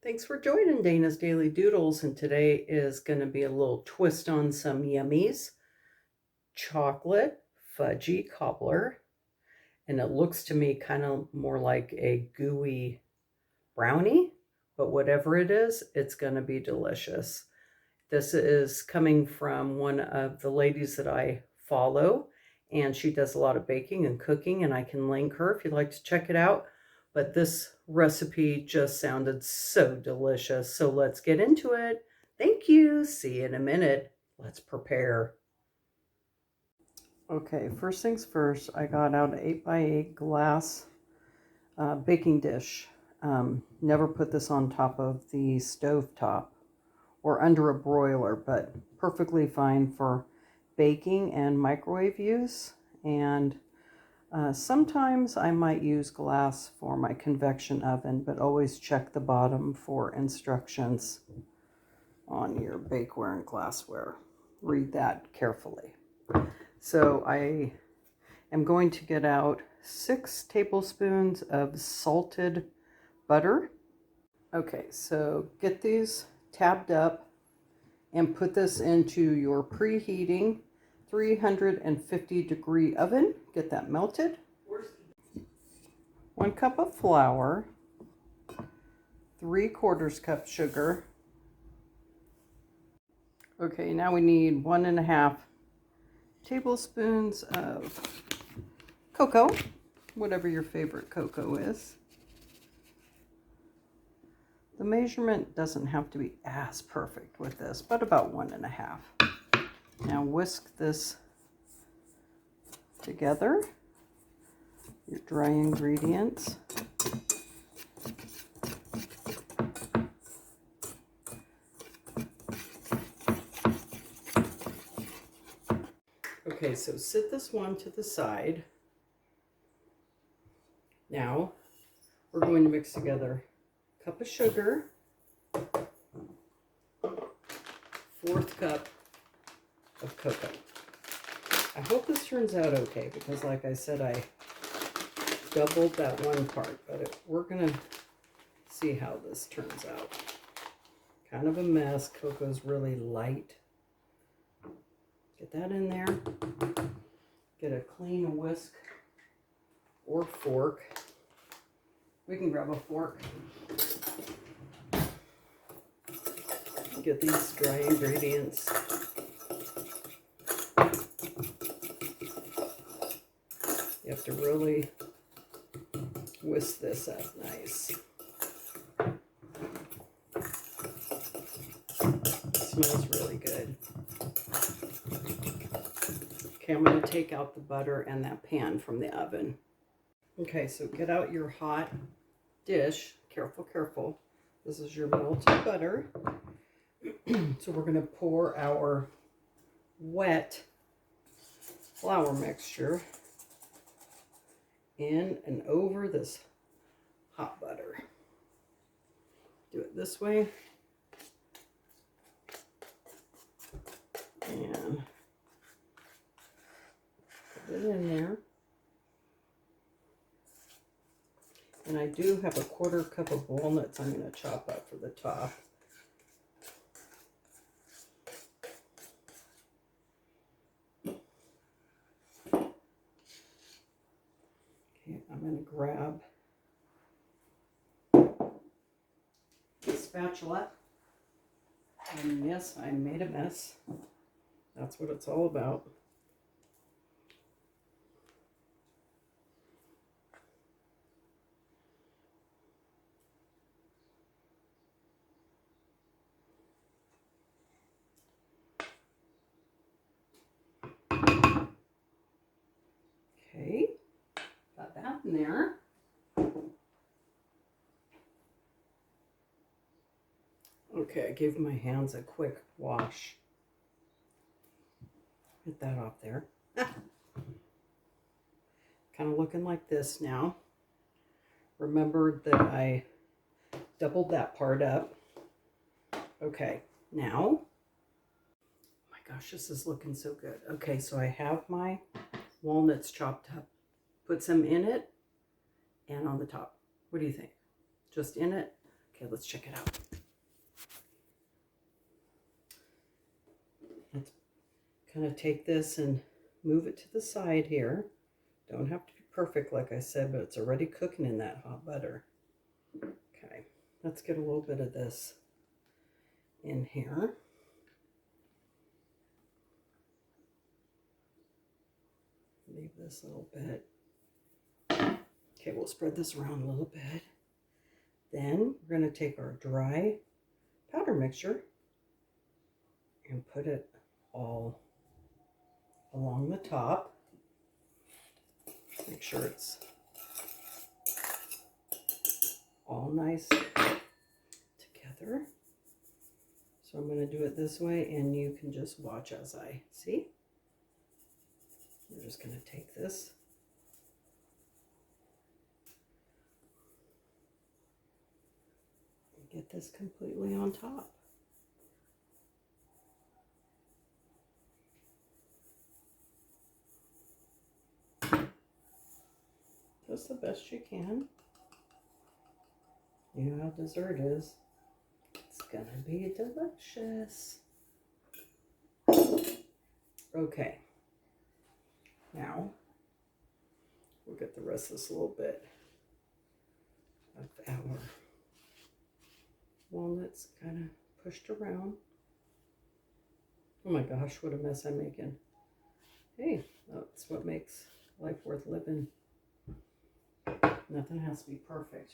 Thanks for joining Dana's Daily Doodles, and today is going to be a little twist on some yummies. Chocolate fudgy cobbler, and it looks to me kind of more like a gooey brownie, but whatever it is, it's going to be delicious. This is coming from one of the ladies that I follow, and she does a lot of baking and cooking, and I can link her if you'd like to check it out. But this recipe just sounded so delicious, so let's get into it. Thank you. See you in a minute. Let's prepare. Okay, first things first, I got out an 8x8 glass baking dish. Never put this on top of the stove top or under a broiler, but perfectly fine for baking and microwave use. And sometimes I might use glass for my convection oven, but always check the bottom for instructions on your bakeware and glassware. Read that carefully. So I am going to get out 6 tablespoons of salted butter. Okay, so get these tabbed up and put this into your preheating 350-degree oven. Get that melted. 1 cup of flour, 3/4 cup sugar. Okay, now we need 1.5 tablespoons of cocoa, whatever your favorite cocoa is. The measurement doesn't have to be as perfect with this, but about 1.5. Now whisk this together, your dry ingredients. Okay, so sit this one to the side. Now we're going to mix together a cup of sugar, 1/4 cup of cocoa. I hope this turns out okay because, like I said, I doubled that one part, but we're gonna see how this turns out. Kind of a mess. Cocoa's really light. Get that in there. Get a clean whisk or fork. We can grab a fork. Get these dry ingredients. You have to really whisk this up nice. It smells really good. Okay, I'm going to take out the butter and that pan from the oven. Okay, so get out your hot dish. Careful, careful. This is your melted butter. So we're going to pour our wet flour mixture in and over this hot butter. Do it this way. And put it in there. And I do have a 1/4 cup of walnuts I'm going to chop up for the top. Okay, I'm going to grab the spatula. And yes, I made a mess. That's what it's all about. Okay, got that in there. Okay, I gave my hands a quick wash. Get that off there. Kind of looking like this now. Remember that I doubled that part up. Okay, now, oh my gosh, this is looking so good. Okay, so I have my walnuts chopped up. Put some in it and on the top. What do you think? Just in it? Okay, let's check it out. Let's kind of take this and move it to the side here. Don't have to be perfect, like I said, but it's already cooking in that hot butter. Okay, let's get a little bit of this in here. Leave this a little bit. Okay, we'll spread this around a little bit. Then we're going to take our dry powder mixture and put it all along the top. Make sure it's all nice together. So I'm going to do it this way, and you can just watch as I see. I'm just going to take this and get this completely on top. Just the best you can. You know how dessert is. It's gonna be delicious. Okay. Now, we'll get the rest of this little bit of our walnuts kind of pushed around. Oh my gosh, what a mess I'm making. Hey, that's what makes life worth living. Nothing has to be perfect.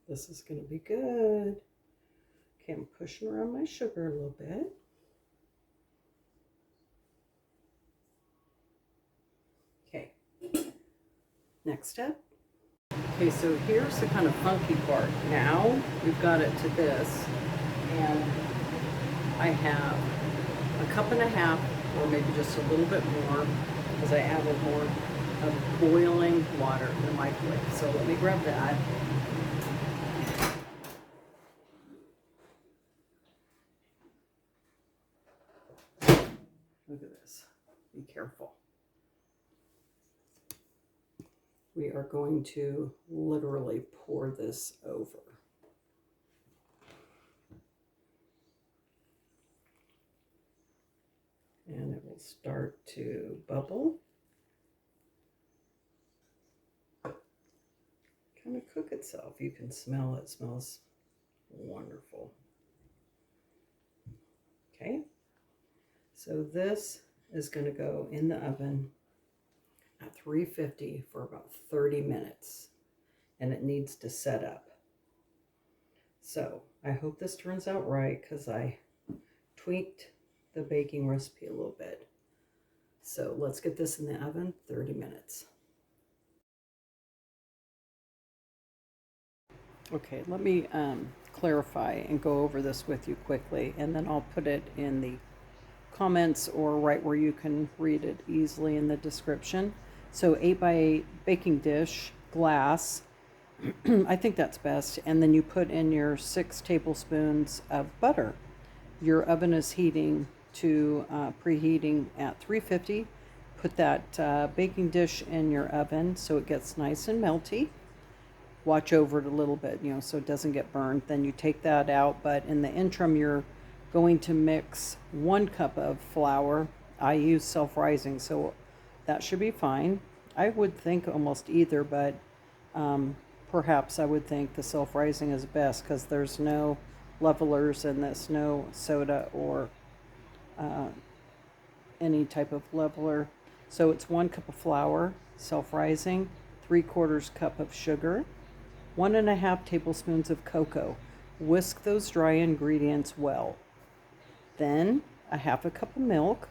This is going to be good. Okay, I'm pushing around my sugar a little bit. Okay, next step. Okay, so here's the kind of funky part. Now we've got it to this, and I have a cup and a half, or maybe just a little bit more, because I added more of boiling water in the microwave. So let me grab that. Look at this. Be careful. We are going to literally pour this over. And it will start to bubble. Kind of cook itself. You can smell it. It smells wonderful. Okay. So this is going to go in the oven at 350 for about 30 minutes. And it needs to set up. So I hope this turns out right, because I tweaked the baking recipe a little bit. So let's get this in the oven, 30 minutes. Okay, let me clarify and go over this with you quickly, and then I'll put it in the comments or right where you can read it easily in the description. So 8x8 baking dish, glass, I think that's best. And then you put in your 6 tablespoons of butter. Your oven is heating to preheating at 350. Put that baking dish in your oven so it gets nice and melty. Watch over it a little bit, you know, so it doesn't get burned. Then you take that out, but in the interim, you're going to mix 1 cup of flour. I use self-rising, so that should be fine. I would think almost either, but perhaps I would think the self-rising is best, because there's no levelers in this, no soda or any type of leveler. So it's 1 cup of flour, self-rising, 3/4 cup of sugar, 1.5 tablespoons of cocoa. Whisk those dry ingredients well. Then a 1/2 cup of milk.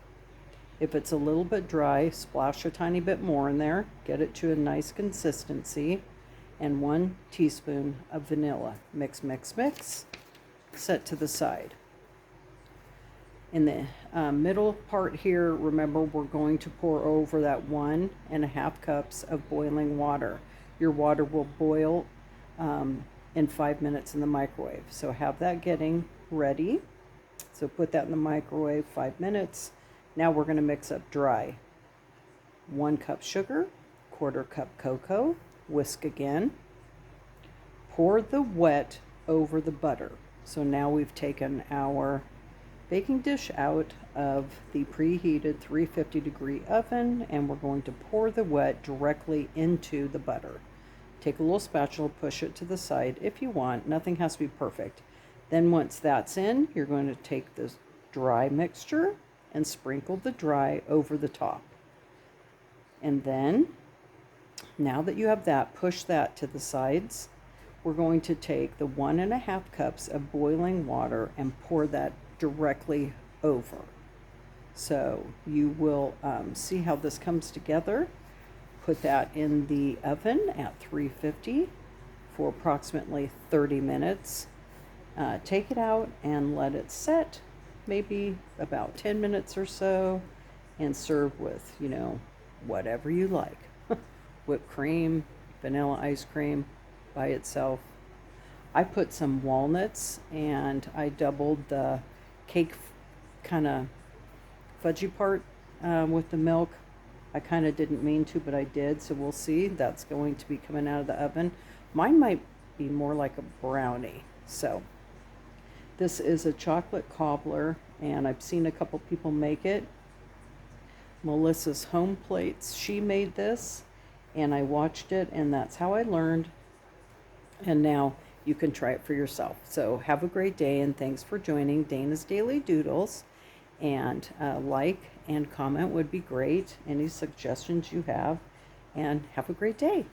If it's a little bit dry, splash a tiny bit more in there. Get it to a nice consistency. And 1 teaspoon of vanilla. Mix, mix, mix. Set to the side. In the middle part here, remember, we're going to pour over that 1.5 cups of boiling water. Your water will boil in 5 minutes in the microwave. So have that getting ready. So put that in the microwave, 5 minutes. Now we're going to mix up dry. 1 cup sugar, 1/4 cup cocoa, whisk again. Pour the wet over the butter. So now we've taken our baking dish out of the preheated 350-degree oven, and we're going to pour the wet directly into the butter. Take a little spatula, push it to the side if you want. Nothing has to be perfect. Then once that's in, you're going to take this dry mixture and sprinkle the dry over the top. And then, now that you have that, push that to the sides. We're going to take the 1.5 cups of boiling water and pour that directly over. So you will see how this comes together. Put that in the oven at 350 for approximately 30 minutes. Take it out and let it set, maybe about 10 minutes or so, and serve with, whatever you like. Whipped cream, vanilla ice cream by itself. I put some walnuts and I doubled the cake kind of fudgy part with the milk. I kind of didn't mean to, but I did, so we'll see. That's going to be coming out of the oven. Mine might be more like a brownie. So this is a chocolate cobbler, and I've seen a couple people make it. Melissa's Home Plates, she made this, and I watched it, and that's how I learned. And now you can try it for yourself. So have a great day, and thanks for joining Dana's Daily Doodles. And like and comment would be great. Any suggestions you have, and have a great day.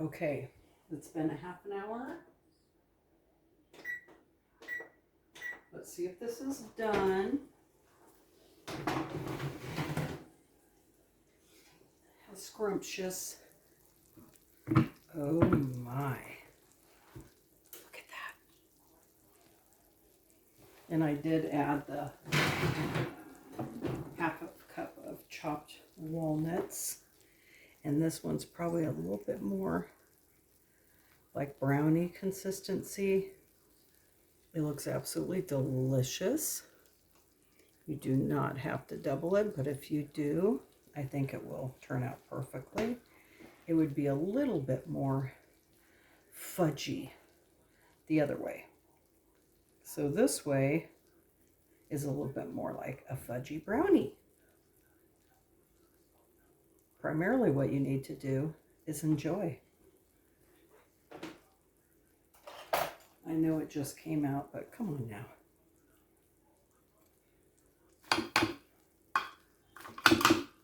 Okay, it's been a half an hour. Let's see if this is done. How scrumptious. Oh my. Look at that. And I did add the half a cup of chopped walnuts. And this one's probably a little bit more like brownie consistency. It looks absolutely delicious. You do not have to double it, but if you do, I think it will turn out perfectly. It would be a little bit more fudgy the other way. So this way is a little bit more like a fudgy brownie. Primarily what you need to do is enjoy. I know it just came out, but come on now.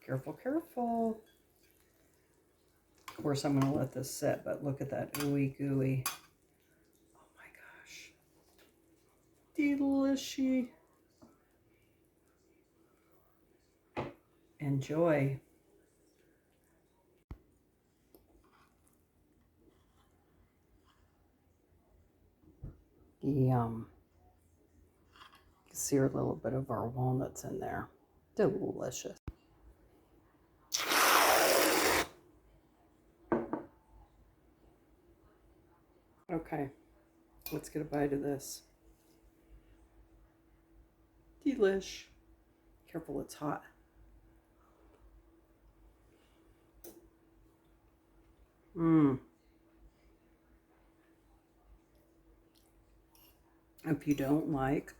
Careful, careful. Of course, I'm going to let this set, but look at that ooey gooey. Oh my gosh. Delicious. Enjoy. Yum. You can see a little bit of our walnuts in there. Delicious. Okay, let's get a bite of this. Delish. Careful, it's hot. Mmm. If you don't like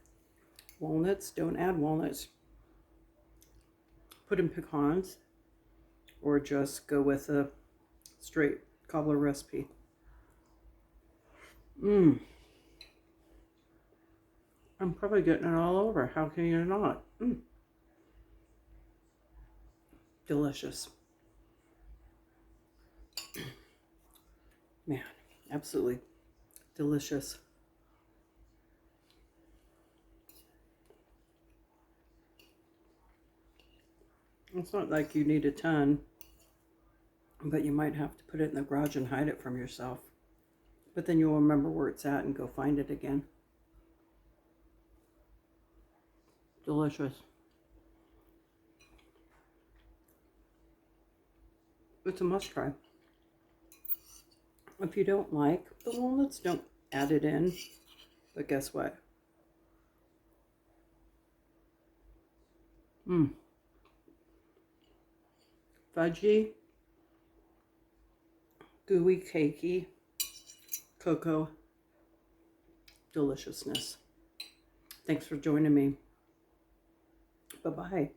walnuts, don't add walnuts. Put in pecans, or just go with a straight cobbler recipe. Mmm. I'm probably getting it all over. How can you not? Mmm. Delicious. Man, absolutely delicious. It's not like you need a ton, but you might have to put it in the garage and hide it from yourself. But then you'll remember where it's at and go find it again. Delicious. It's a must try. If you don't like the walnuts, don't add it in. But guess what? Mmm. Fudgy, gooey, cakey, cocoa deliciousness. Thanks for joining me. Bye-bye.